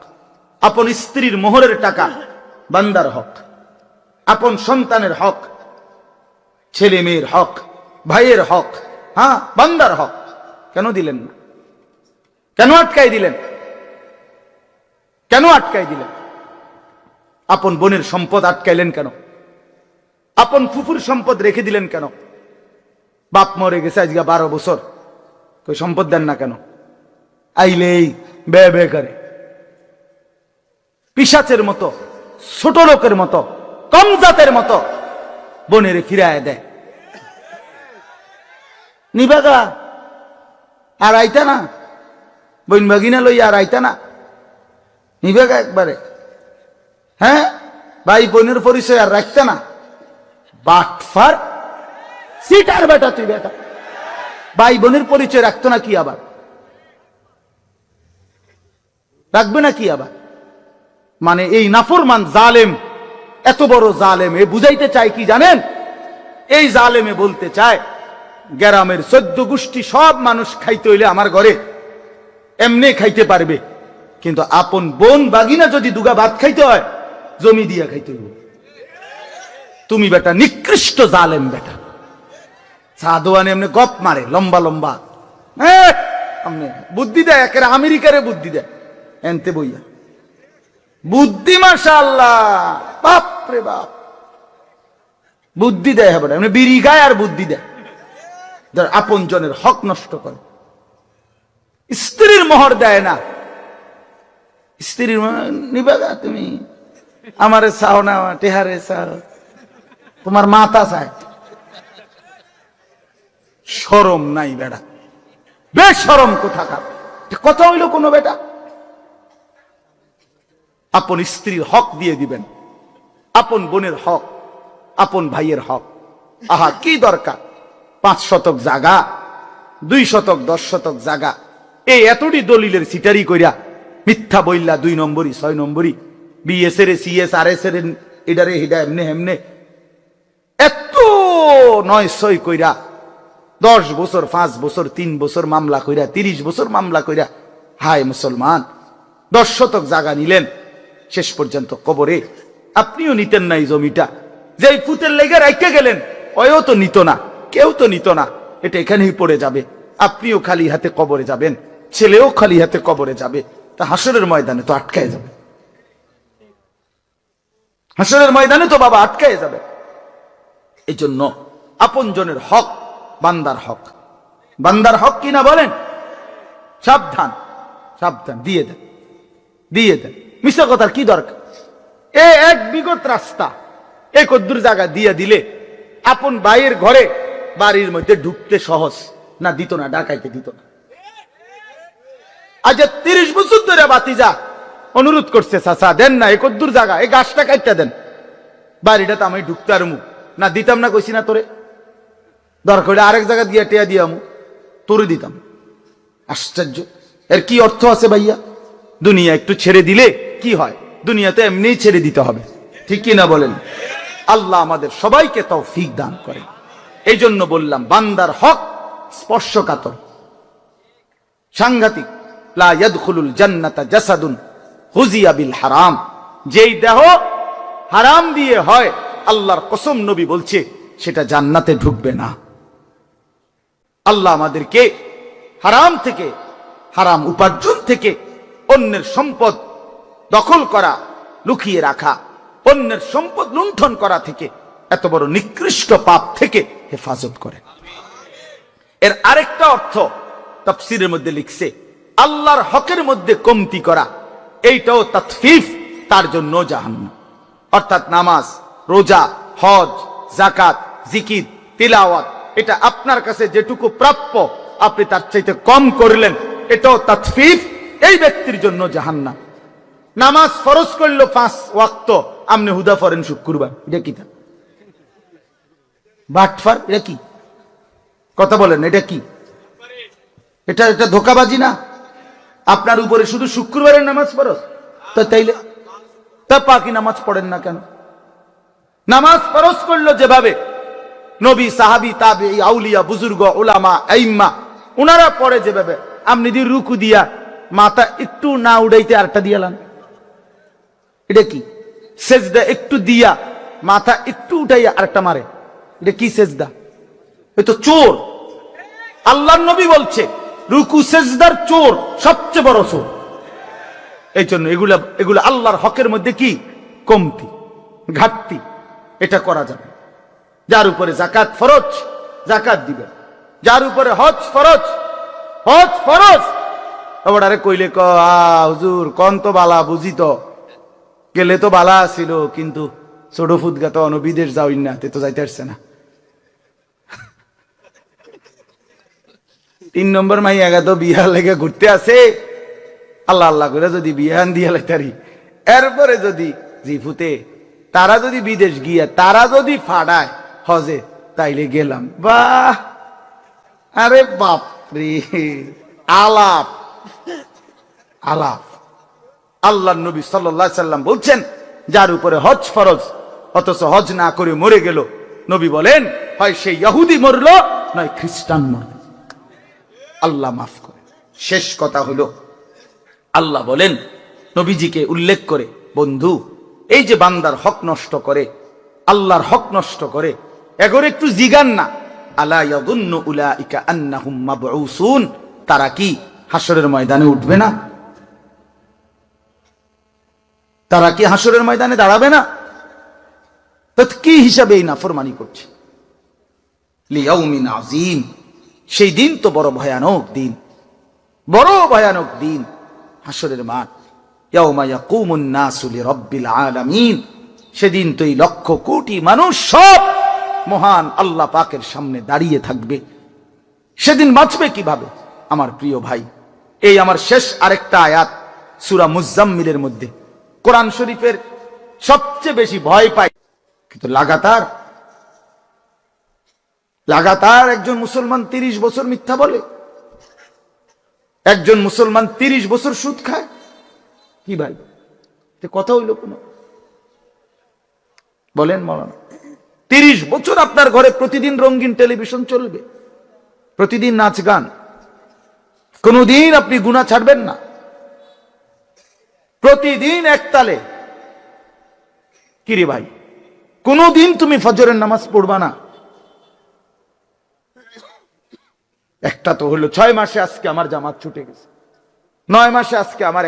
আপন স্ত্রীর মোহরের টাকা বান্দার হক, আপন সন্তানের হক, ছেলে মেয়ের হক, ভাইয়ের হক, হ্যাঁ বান্দার হক। কেন দিলেন না? কেন আটকাই দিলেন? কেন আটকাই দিলেন? আপন বোনের সম্পদ আটকাইলেন কেন? আপন ফুফুর সম্পদ রেখে দিলেন কেন? বাপ মরে গেছে আজকে 12 বছর, কই সম্পদ দেন না কেন? আইলেই বে বে করে, পিশাচের মতো, ছোট লোকের মতো, কম জাতের মতো বোনের ফিরায় দেয়। নিবাগা আর আইতা না, বোন ভাগিনা লই আর আইতা না, নিবাগা একবারে। হ্যাঁ, ভাই বোনের পরিচয় আর রাখতে না। বাটফার সিটার বেটা, তুই বেটা ভাই বোনের পরিচয় রাখতো না কি আবার? রাখবে না কি আবার? মানে এই নাফরমান জালেম, এত বড় জালেম, এ বুঝাইতে চায় কি জানেন? এই জালেমে বলতে চায় গ্রামের 14 গোষ্ঠী সব মানুষ খাইতে হইলে আমার ঘরে এমনি খাইতে পারবে, কিন্তু আপন বোন বাগিনা যদি দুগা ভাত খাইতে হয় জমি দিয়া খাইতে হইব। তুমি বেটা নিকৃষ্ট জালেম বেটা। সাধুয়ানে এমনি গপ মারে লম্বা লম্বা, বুদ্ধি দেয়, একের আমেরিকারে বুদ্ধি দেয়, এনতে বইয়া বুদ্ধি মাশাআল্লাহ, বাপ রে বাপ, বুদ্ধি দেয় হবে, এমনি বিড়ি গায় আর বুদ্ধি দেয়। যার আপন জনের হক নষ্ট করে, স্ত্রীর মোহর দেয় না, স্ত্রীর নিবাগা তুমি আমারে চাও না, টেহারে চাও, তোমার মাথা চায়। শরম নাই বেটা, বেশ শরম কোথাকার কথা হইল কোন বেটা? আপন স্ত্রীর হক দিয়ে দিবেন, আপন বোনের হক, আপন ভাইয়ের হক। আহা কি দরকার 5 শতক জায়গা, 2 শতক 10 শতক জায়গা, এই এতটি দলিলের সিটারি কইরা মিথ্যা বইল্লা 2 নম্বরই 6 নম্বরই বিএস এর সিএস আর এস এর এডারে হিডা এমনে এমনে এত 9-6 কইরা 10 বছর 5 বছর 3 বছর মামলা কইরা 30 বছর মামলা কইরা, হায় মুসলমান 10 শতক জায়গা নিলেন, শেষ পর্যন্ত কবরে আপনিও নিতেন না এই জমিটা, যে ফুতের লেগে রাইখে গেলেন ওয়ও তো নিত না, কেউ তো নিত না, এটা এখানেই পড়ে যাবে, আপনিও খালি হাতে কবরে যাবেন, ছেলেও খালি হাতে কবরে যাবে, তা হাসরের ময়দানে তো আটকায় যাবে, হাসরের ময়দানে তো বাবা আটকায় যাবে। এই জন্য আপন জনের হক বান্দার হক, বান্দার হক কিনা বলেন, সাবধান সাবধান, দিয়ে দেন, দিয়ে দেন। মিশা কথার কি দরকার? এক বিগত রাস্তা এক অদ্দুর জায়গা দিয়ে দিলে আপন ভাইয়ের ঘরে বাড়ির মধ্যে ঢুকতে সহজ না, দিত না, ডাকাইতে দিত না। আজ 30 বছর ধরে বাতিজা অনুরোধ করছে, চাচা দেন না, এক অদ্দুর জায়গা, এই গাছটা কাটতে দেন, বাড়িটা তো আমি ঢুকতে আর মুখ না, দিতাম না, কইছি না তোরে, দরকার হলে আরেক জায়গা দিয়ে টেয়া দিয়ে আমু, তোরে দিতাম। আশ্চর্য, এর কি অর্থ আছে ভাইয়া? দুনিয়া একটু ছেড়ে দিলে কি হয়? দুনিয়া তো এমনিই ছেড়ে দিতে হবে, ঠিক কি না বলেন? আল্লাহ আমাদের সবাইকে তৌফিক দান করে। এই জন্য বললাম বান্দার হক স্পর্শকাতর, সাংঘাতিক। লা ইয়াদখুলুল জান্নাতা জাসাদুন হুজিয়া বিল হারাম, যেই দেহ হারাম দিয়ে হয়, আল্লাহর কসম নবী বলছে সেটা জান্নাতে ঢুকবে না। আল্লাহ আমাদেরকে হারাম থেকে, হারাম উপার্জন থেকে, অন্যের সম্পদ দখল করা, লুকিয়ে রাখা, অন্যের সম্পদ লুণ্ঠন করা থেকে, এত বড় নিকৃষ্ট পাপ থেকে হেফাজত করেন। এর আরেকটা অর্থ তাফসীরের মধ্যে লিখছে, আল্লাহর হকের মধ্যে কমতি করা, এইটাও তাতফিফ, তার জন্য জাহান্নাম। অর্থাৎ নামাজ, রোজা, হজ, যাকাত, জিকির, তিলাওয়াত, এটা আপনার কাছে যেটুকু প্রাপ্য আপনি তার চাইতে কম করলেন, এটাও তাতফিফ, এই ব্যক্তির জন্য জাহান্নাম। নামাজ ফরজ করলো 5 ওয়াক্ত, আপনি হুদা পড়েন শুক্রবার, এটা কি? বাটফার, এটা কি কথা বলেন? এটা কি? এটা এটা ধোকাবাজি না? আপনার উপরে শুধু শুক্রবারের নামাজ ফরজ, তো তাইলে তা বাকি নামাজ পড়েন না কেন? নামাজ ফরজ করলো যেভাবে নবী, সাহাবী, তাবেঈ, আউলিয়া, বুজুর্গ, উলামা, আইম্মা, উনারা পড়ে যেভাবে, আপনি যদি রুকু দিয়া মাথা একটু না উড়াইতে আরেকটা দিয়ালাম, এটা কি? সেজদা একটু দিয়া মাথা একটু উঠাইয়া আরেকটা মারে, এটা কি সেজদা? এ তো চোর। আল্লাহর নবী বলছে রুকু সেজদার চোর, সবচেয়ে বড় চোর। এই জন্য এগুলা আল্লাহর হকের মধ্যে কি? কমতি, ঘাটতি। এটা করা যাবে। যার উপরে যাকাত ফরজ, যাকাত দিবে। যার উপরে হজ ফরজ, হজ ফরজ। আরে কইলে ক হুজুর কোন তো বালা, বুঝি তো গেলে তো বালা ছিল, কিন্তু ছোট ফুদগা তো বিদেশ যাওই না, তে তো যাইতে পারছে না। 3 নম্বর মাই এগা তো বিহার লেগে ঘুরতে আসে, আল্লাহ আল্লাহ করে যদি বিহান দিয়ে লাইতারি, এরপরে যদি জিফুতে তারা যদি বিদেশ গিয়া তারা যদি ফাড়ায় হজে, তাইলে গেলাম। বাহ, আরে বাপরে, আলাপ আলাপ। আল্লাহ নবী সাল্লাল্লাহু আলাইহি সাল্লাম বলছেন যার উপরে হজ ফরজ অথচ হজ না করে মরে গেল, নবী বলেন হয় সে ইহুদি মরলো নয় খ্রিস্টান মরল। আল্লাহ মাফ করে। শেষ কথা হলো, আল্লাহ বলেন নবীজিকে উল্লেখ করে, বন্ধু এই যে বান্দার হক নষ্ট করে, আল্লাহর হক নষ্ট করে, এগোর একটু জিগান না। আলা ইয়াযুন্নু উলাইকা আন্নাহুম মাবউসুন, তারা কি হাসরের ময়দানে উঠবে না? তারা কি হাসরের ময়দানে দাঁড়াবে না? তো কি হিসাবে এই নাফরমানি করছে? লিয়াউমিন আযীম, সেই দিন তো বড় ভয়ানক দিন, বড় ভয়ানক দিন, হাসরের মাঠ। ইয়াউমা ইয়াকুমুন নাসু লিরাব্বিল আলামিন, সেদিন তো এই লক্ষ কোটি মানুষ সব মহান আল্লাহ পাকের সামনে দাঁড়িয়ে থাকবে। সেদিন বাঁচবে কিভাবে? আমার প্রিয় ভাই, এই আমার শেষ আরেকটা আয়াত সূরা মুজাম্মিলের মধ্যে, কোরআন শরীফের সবচেয়ে বেশি ভয় পাই, কিন্তু লাগাতার একজন মুসলমান 30 বছর মিথ্যা বলে, একজন মুসলমান 30 বছর সুদ খায়। কি ভাই, কথা হইল কোন? বলেন মাওলানা, 30 বছর আপনার ঘরে প্রতিদিন রঙিন টেলিভিশন চলবে, প্রতিদিন নাচ গান, কোনদিন আপনি গুনাহ ছাড়বেন না, প্রতিদিন একতালে। কিরে ভাই, কোনদিন তুমি ফজরের নামাজ পড়বা না? একটা তো হলো 6 মাসে আজকে আমার জামাত ছুটে গেছে, 9 মাসে আজকে আমার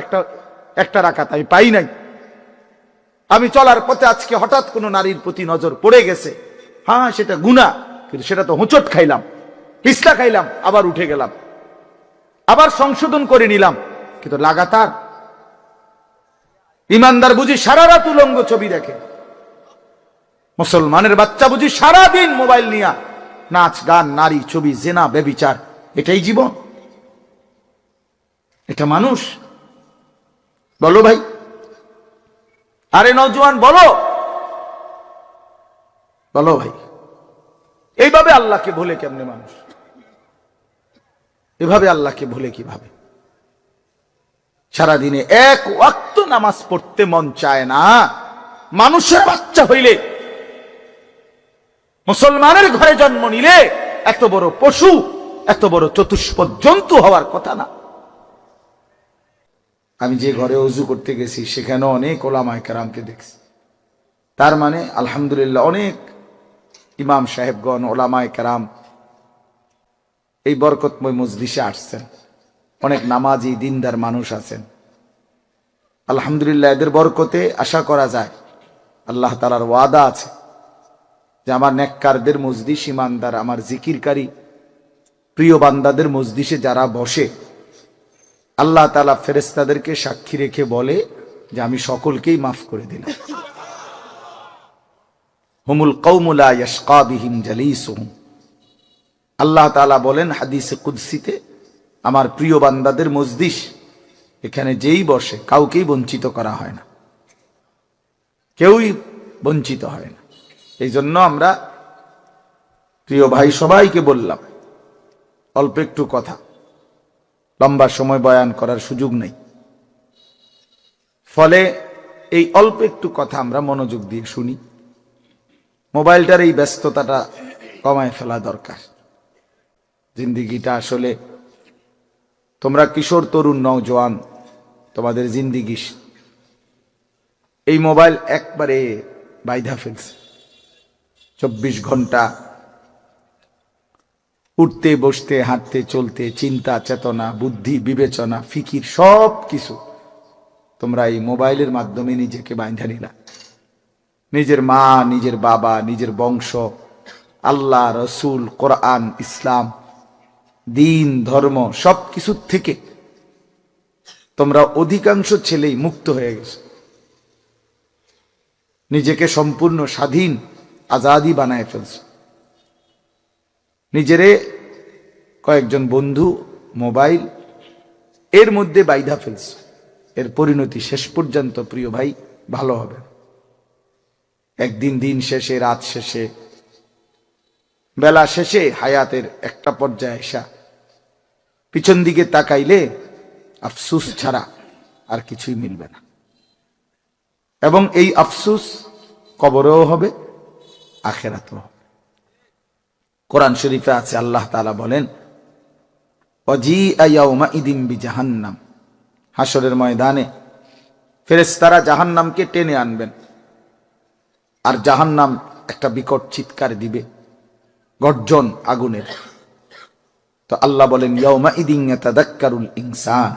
একটা রাকাত আমি পাই নাই। আমি চলার পথে আজকে হঠাৎ কোনো নারীর প্রতি নজর পড়ে গেছে, হ্যাঁ সেটা গুনাহ, কিন্তু সেটা তো হোঁচট খাইলাম, পিছলা খাইলাম, আবার উঠে গেলাম, আবার সংশোধন করে নিলাম। কিন্তু লাগাতার ইমানদার বুঝি সারা রাত উলঙ্গ ছবি দেখে, মুসলমানের বাচ্চা বুঝি সারা দিন মোবাইল নিয়ে নাচ গান, নারী ছবি, জেনা, ব্যভিচার, এটাই জীবন? এটা মানুষ? বলো ভাই, আরে নওজোয়ান বলো, বলো ভাই, এইভাবে আল্লাহকে ভুলে কেমনে মানুষ? এভাবে আল্লাহকে ভুলে কিভাবে? সারাদিনে এক ওয়াক্ত নামাজ পড়তে মন চায় না। মানুষের বাচ্চা হইলে, মুসলমানের ঘরে জন্ম নিলে এত বড় পশু, এত বড় চতুষ্পদ জন্তু হওয়ার কথা না। আমি যে ঘরে ওযু করতে গেছি সেখানে অনেক ওলামায়ে কেরামকে দেখছি। তার মানে আলহামদুলিল্লাহ অনেক ইমাম সাহেবগণ, ওলামায়ে কেরাম এই বরকতময় মজলিসে আসছেন, অনেক নামাজি দিনদার মানুষ আছেন। আলহামদুলিল্লাহ, এদের বরকতে আশা করা যায়, আল্লাহ তাআলার ওয়াদা আছে যে আমার নেককারদের মজলিস, ইমানদার, আমার জিকিরকারী প্রিয় বান্দাদের মজলিসে যারা বসে, আল্লাহ তাআলা ফেরেশতাদেরকে সাক্ষী রেখে বলে যে আমি সকলকেই মাফ করে দিলাম। হুমুল কওমু লা ইয়াশকা বিহিম জালিসুহুম। আল্লাহ তাআলা বলেন হাদিসে কুদসিতে, আমার প্রিয় বান্দাদের মজলিস, এখানে যেই বসে কাউকেই বঞ্চিত করা হয় না, কেউই বঞ্চিত হয় না। এই জন্য আমরা প্রিয় ভাই সবাইকে বললাম, অল্প একটু কথা, লম্বা সময় বয়ান করার সুযোগ নেই, ফলে এই অল্প একটু কথা আমরা মনোযোগ দিয়ে শুনি। মোবাইলটার এই ব্যস্ততাটা কমায় ফেলা দরকার। জিন্দিগিটা আসলে, তোমরা কিশোর তরুণ নওজোয়ান, তোমাদের জিন্দিগি এই মোবাইল একবারে বাইধা ফেলছে। 24 ঘন্টা উঠতে বসতে হাঁটতে চলতে, চিন্তা চেতনা বুদ্ধি বিবেচনা ফিকির সব কিছু তোমরা এই মোবাইলের মাধ্যমে নিজেকে বাইন্ধা নিলা। নিজের মা, নিজের বাবা, নিজের বংশ, আল্লাহ, রসুল, কোরআন, ইসলাম, দিন, ধর্ম সব কিছুর থেকে তোমরা অধিকাংশ ছেলেই মুক্ত হয়ে গেছে। নিজেকে সম্পূর্ণ স্বাধীন আজাদি বানায় ফেলছ। নিজেরে কয়েকজন বন্ধু, মোবাইল এর মধ্যে বাইধা ফেলছ। এর পরিণতি শেষ পর্যন্ত প্রিয় ভাই ভালো হবে। একদিন দিন শেষে, রাত শেষে, বেলা শেষে, হায়াতের একটা পর্যায়ে এসা পিছন দিকে তাকাইলে আফসুস ছাড়া আর কিছুই মিলবে না। এবং এই আফসুস কবরেও হবে, আখিরাতেও হবে। কোরআন শরীফে আছে, আল্লাহ তাআলা বলেন, ওয়াজিআ ইয়াউমাইদিন বিজাহান্নাম। হাসরের ময়দানে ফেরেশতারা জাহান্নামকে টেনে আনবেন, আর জাহান্নাম একটা বিকট চিৎকার দিবে, গর্জন আগুনের। তো আল্লাহ বলেন, ইয়াউমাইদিন ইয়াতাযাক্কারুল ইনসান।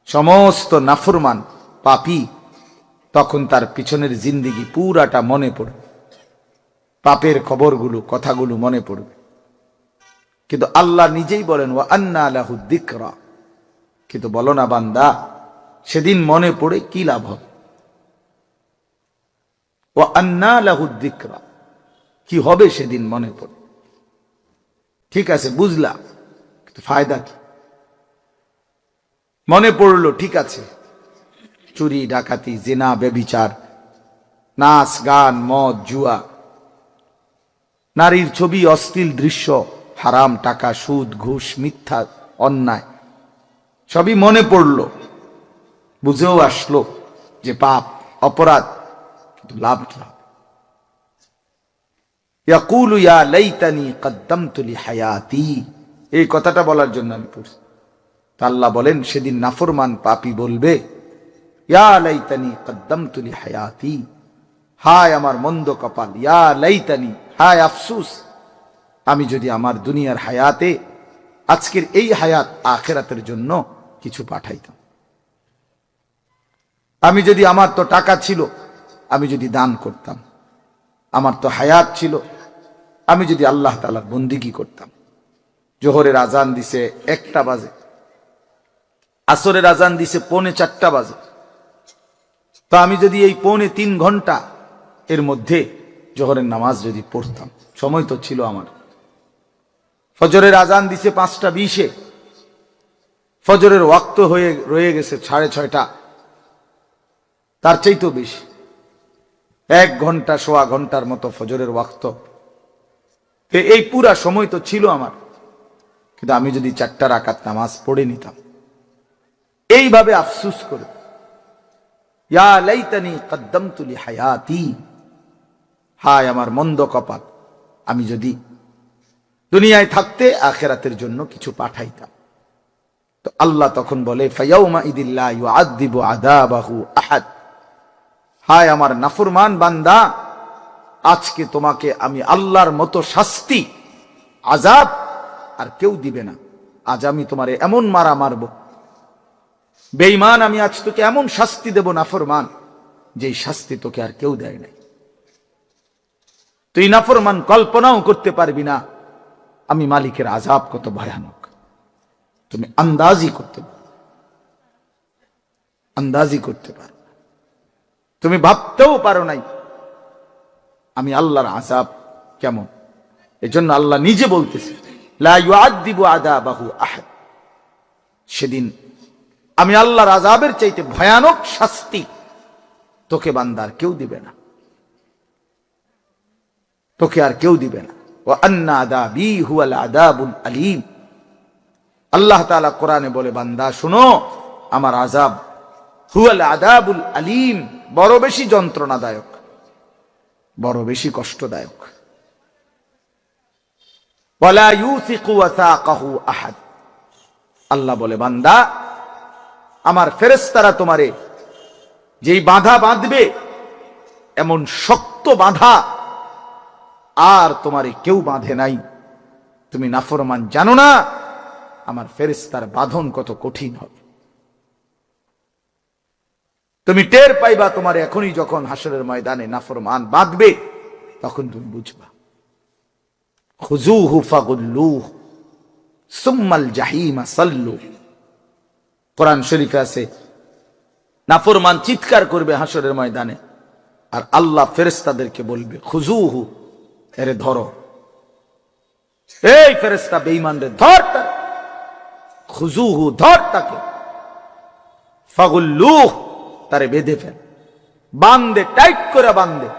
সমস্ত নাফরমান পাপী তখন তার পিছনের জিন্দিগি পুরাটা মনে পড়বে, পাপের খবরগুলো, কথাগুলো মনে পড়বে। কিন্তু আল্লাহ নিজেই বলেন, ওয়া আন্না লাহু যিকরা। কিন্তু বলো না বান্দা, সেদিন মনে পড়ে কি লাভ হবে? ওয়া আন্না লাহু যিকরা, কি হবে সেদিন মনে পড়ে? ঠিক আছে, বুঝলাম, কিন্তু ফায়দা কি? মনে পড়লো, ঠিক আছে, চুরি ডাকাতি জিনা ব্যভিচার নাচ গান মদ জুয়া নারীর ছবি অশ্লীল দৃশ্য হারাম টাকা সুদ ঘুষ মিথ্যা অন্যায় সবই মনে পড়ল, বুঝেও আসলো যে পাপ অপরাধ, কিন্তু লাভ কি হবে? ইয়াকুলু ইয়া লাইতানি কদ্দামতু লিহায়াতি, এই কথাটা বলার জন্য আমি পড়ছি। আল্লাহ বলেন সেদিন নাফরমান পাপী বলবে, ইয়া লাইতানি কদ্দামতু লিহায়াতি, হায় আমার মন্দ কপাল, ইয়া লাইতানি, হায় আফসুস, আমি যদি আমার দুনিয়ার হায়াতে আজকের এই হায়াত আখিরাতের জন্য কিছু পাঠাইতাম। আমি যদি, আমার তো টাকা ছিল, আমি যদি দান করতাম, আমার তো হায়াত ছিল, আমি যদি আল্লাহ তাআলার বন্দেগী করতাম। জোহরের আজান দিছে 1টা বাজে, আসরের আজান দিছে 3:45 বাজে, তো আমি যদি এই 3.25 ঘন্টা এর মধ্যে জোহরের নামাজ যদি পড়তাম, সময় তো ছিল আমার। ফজরের আজান দিছে 5:20, ফজরের ওয়াক্ত হয়ে রয়ে গেছে 6:30, তার চাইতেও বেশি, 1 ঘন্টা সোয়া ঘন্টার মতো ফজরের ওয়াক্ত। এই পুরা সময় তো ছিল আমার, কিন্তু আমি যদি 4টা রাকাত নামাজ পড়ে নিতাম, এইভাবে আফসুস করে, ইয়া লাইতানি কদ্দামতু লিহায়াতি, হায় আমার মন্দ কপাল, আমি যদি দুনিয়ায় থাকতে আখিরাতের জন্য কিছু পাঠাইতাম। তো আল্লাহ তখন বলে, ফায়াউমা ইদিল্লা ইউআযযিবু আযাবাহু আহাদ, হায় আমার নাফরমান বান্দা, আজকে তোমাকে আমি আল্লাহর মতো শাস্তি আযাব আর কেউ দিবে না। আজ আমি তোমারে এমন মারা মারব, বেঈমান, আমি আজ তোকে এমন শাস্তি দেব নাফরমান, যেই শাস্তি তোকে আর কেউ দেয় নাই। তুই নাফরমান কল্পনাও করতে পারবি না আমি মালিকের আযাব কত ভয়ানক। তুমি আন্দাজি করতে পারো, তুমি ভাবতেও পারো নাই আমি আল্লাহর আযাব কেমন। এজন্য আল্লাহ নিজে বলতেছে, লা ইউআযযিবু আযাবাহু আহাদ। সেদিন আমি আল্লাহর আযাবের চাইতে ভয়ানক শাস্তি তোকে বান্দার কেউ দিবে না, তোকে আর কেউ দিবে না। ওয়া আন্না আযাবি হুয়াল আযাবুল আলীম। আল্লাহ তাআলা কোরআনে বলে, বান্দা শুনো, আমার আযাব হুয়াল আযাবুল আলীম, বড় বেশি যন্ত্রণাদায়ক, বড় বেশি কষ্টদায়ক। ওয়ালা ইউসিকু ওয়াসাকাহু আহাদ। আল্লাহ বলে, বান্দা আমার ফেরেশতারা তোমারে যেই বাঁধা বাঁধবে, এমন শক্ত বাঁধা আর তোমারে কেউ বাঁধে নাই। তুমি নাফরমান, জানো না আমার ফেরেশতার বাঁধন কত কঠিন হবে। তুমি টের পাইবা তোমার এখনই, যখন হাসরের ময়দানে নাফরমান বাঁধবে, তখন তুমি বুঝবা। খুযূহু ফাগুল্লুহু সুম্মাল জাহিমা সাল্লু। কোরআন শরীফে আছে, নাফরমান চিৎকার করবে হাসরের ময়দানে, আর আল্লাহ ফেরেশতাদেরকে বলবে, খুযূহু, এরে ধরো, এই ফেরেশতা বেঈমান রে ধর, খুযূহু, ধর তাকে, ফাগুল্লুহু, তারে বেঁধে ফেল, বাঁধে, টাইট করে বাঁধে।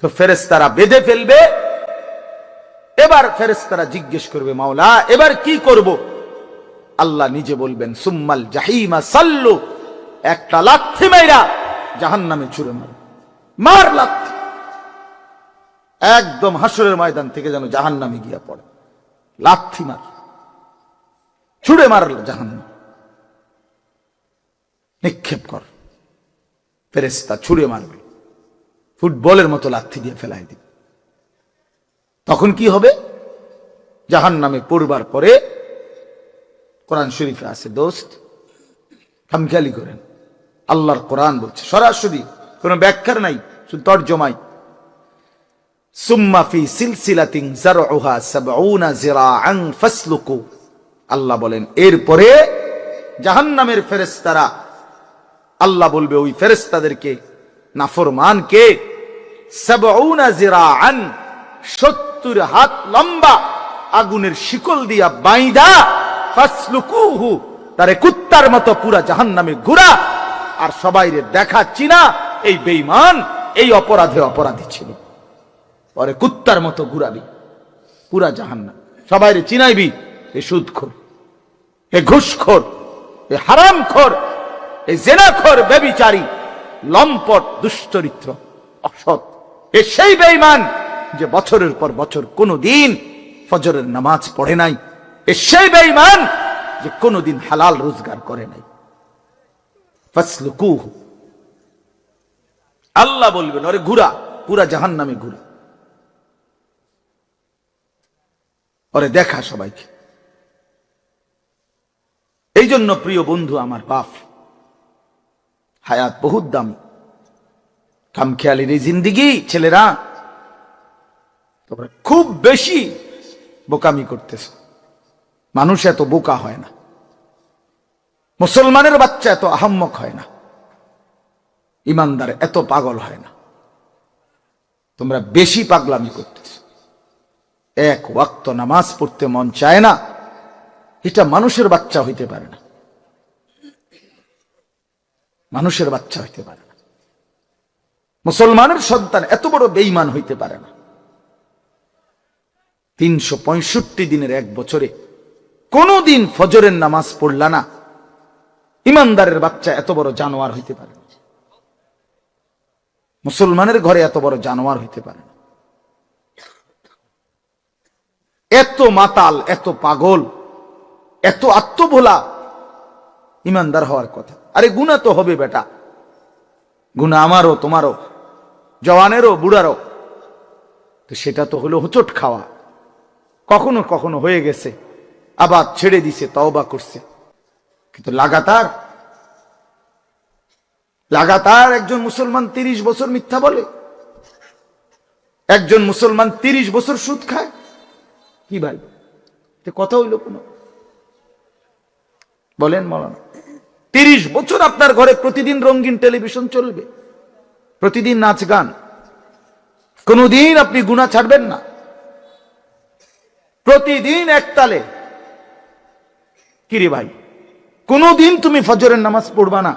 তো ফেরেশতারা বেঁধে ফেলবে। এবার ফেরেশতারা জিজ্ঞেস করবে, মাওলা এবার কি করব? আল্লাহ নিজে বলবেন, সুম্মাল জাহিমা সাল্লু, একটা লাথি মাইরা জাহান্নামে ছুঁড়ে মার, মার লাথি, একদম হাসরের ময়দান থেকে যেন জাহান্নামে গিয়া পড়ে, লাথি মার, ছুঁড়ে মার জাহান্নাম, নিক্ষেপ কর। ফেরেশতা ছুঁড়ে মারবে, ফুটবলের মতো লাথি দিয়ে ফেলাই দিবে। তখন কি হবে? জাহান্নামে পড়বার পরে, কোরআন শরীফে আছে দোস্ত, খামখেয়ালি করেন, আল্লাহর কোরআন বলছে সরাসরি, কোনো ব্যাখ্যার নাই, শুধু তরজমাই, সুম্মা ফি সিলসিলাতিন যারউহা ৭০ যিরাআন ফাসলুকু। আল্লাহ বলেন, এরপরে জাহান্নামের ফেরেশতারা, আল্লাহ বলবে ওই ফেরেশতাদেরকে, নাফরমানকে, ৭০ যিরাআন, ৭০ হাত লম্বা আগুনের শিকল দিয়া বাইদা, ফাসলুকুহু, তারে কুত্তার মতো পুরা জাহান্নামে ঘুরা। আর সবাইরে দেখা চিনা, এই বেঈমান এই অপরাধী ছিল, পরে কুত্তার মতো ঘুরাবি পুরা জাহান্নাম, সবাইরে চিনাইবি, এ সুদখোর, এ ঘুষখোর, এ হারামখোর, এ জেনাখোর, ব্যভিচারী, লম্পট, দুশ্চরিত্র, অসৎ। এ সেই বেঈমান যে বছরের পর বছর কোনদিন ফজরের নামাজ পড়ে নাই। এ সেই বেঈমান যে কোনদিন হালাল রোজগার করে নাই। ফাসলুকুহু, আল্লাহ বলবেন, ওরে ঘুরা, পুরা জাহান্নামে ঘুরা, ওরে দেখা সবাইকে। এই জন্য প্রিয় বন্ধু আমার, বাপ, হায়াত বহুত দামি, খামখেয়ালির এই জিন্দিগি, ছেলেরা তোমরা খুব বেশি বোকামি করতেছ। মানুষ এত বোকা হয় না, মুসলমানের বাচ্চা এত আহাম্মক হয় না, ইমানদার এত পাগল হয় না। তোমরা বেশি পাগলামি করতেছ। এক ওয়াক্ত নামাজ পড়তে মন চায় না, এটা মানুষের বাচ্চা হইতে পারে না, মানুষের বাচ্চা হইতে পারে না। মুসলমানের সন্তান এত বড় বেঈমান হইতে পারে না। ৩৬৫ দিনের এক বছরে কোনদিন ফজরের নামাজ পড়লা না, ইমানদারের বাচ্চা এত বড় জানোয়ার হইতে পারে না, মুসলমানের ঘরে এত বড় জানোয়ার হইতে পারে না। এত মাতাল, এত পাগল, এত আত্মভোলা ইমানদার হওয়ার কথা। আরে গুনাহ তো হবে বেটা, গুনাহ আমারও তোমারও, জওয়ানেরও বুড়ারও, তো সেটা তো হলো হোঁচট খাওয়া, কখনো কখনো হয়ে গেছে, আবার ছেড়ে দিছে, তওবা করছে। কিন্তু লাগাতার লাগাতার একজন মুসলমান 30 বছর মিথ্যা বলে, একজন মুসলমান 30 বছর সুদ খায়, কি ভাই কথা হইল কোন? বলেন মাওলানা, 30 বছর আপনার ঘরে প্রতিদিন রঙিন টেলিভিশন চলবে, প্রতিদিন নাচ গান, কোনদিন আপনি গুনাহ ছাড়বেন না, প্রতিদিন একতালে। কিরে ভাই, কোনদিন তুমি ফজরের নামাজ পড়বা না?